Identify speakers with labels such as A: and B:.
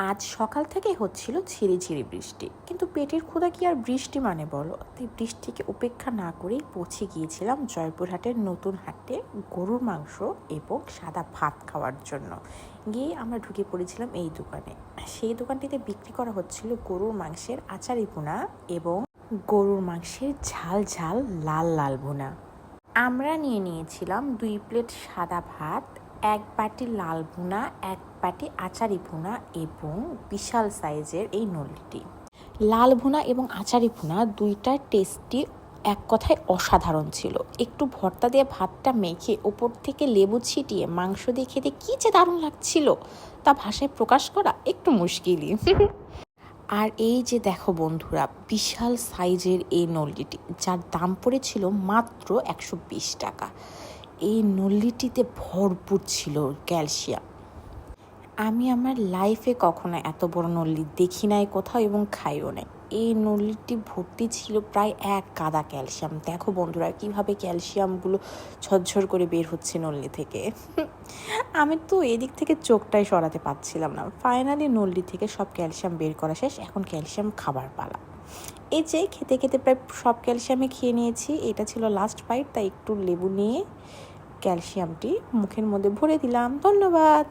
A: আজ সকাল থেকে হচ্ছিল ঝিরিঝিরি বৃষ্টি, কিন্তু পেটের ক্ষুধা কি আর বৃষ্টি মানে বলো। তাই বৃষ্টিকে উপেক্ষা না করেই পৌঁছে গিয়েছিলাম জয়পুরহাটের নতুন হাটে গরুর মাংস এবং সাদা ভাত খাওয়ার জন্য। গিয়ে আমরা ঢুকে পড়েছিলাম এই দোকানে। সেই দোকানটিতে বিক্রি করা হচ্ছিল গরুর মাংসের আচারি ভুনা এবং গরুর মাংসের ঝাল ঝাল লাল লাল ভুনা। আমরা নিয়েছিলাম 2 প্লেট সাদা ভাত, 1 বাটি লাল ভুনা, 1 বাটি আচারি ভুনা এবং বিশাল সাইজের এই নলিটি। লাল ভুনা এবং আচারি ভুনা দুইটার টেস্টই এক কথায় অসাধারণ ছিল। একটু ভর্তা দিয়ে ভাতটা মেখে ওপর থেকে লেবু ছিটিয়ে মাংস দিয়ে খেতে কী যে দারুণ লাগছিল, তা ভাষায় প্রকাশ করা একটু মুশকিলই। আর এই যে দেখো বন্ধুরা, বিশাল সাইজের এই নল্লিটি, যার দাম পড়েছিল মাত্র 120 টাকা। এই নল্লিটিতে ভরপুর ছিল ক্যালসিয়াম। আমি আমার লাইফে কখনো এত বড় নল্লি দেখি নাই কোথাও এবং খাইও নাই। এই নল্লিটি ভর্তি ছিল প্রায় 1 গাদা ক্যালসিয়াম। দেখো বন্ধুরা কিভাবে ক্যালসিয়ামগুলো ঝরঝর করে বের হচ্ছে নল্লি থেকে। আমি তো এদিক থেকে চোখটাই সরাতে পারছিলাম না। ফাইনালি নল্লি থেকে সব ক্যালসিয়াম বের করা শেষ, এখন ক্যালসিয়াম খাবার পালা। এই যে খেতে খেতে প্রায় সব ক্যালসিয়ামই খেয়ে নিয়েছি, এটা ছিল লাস্ট বাইট, তাই একটু লেবু নিয়ে ক্যালসিয়ামটি মুখের মধ্যে ভরে দিলাম। ধন্যবাদ।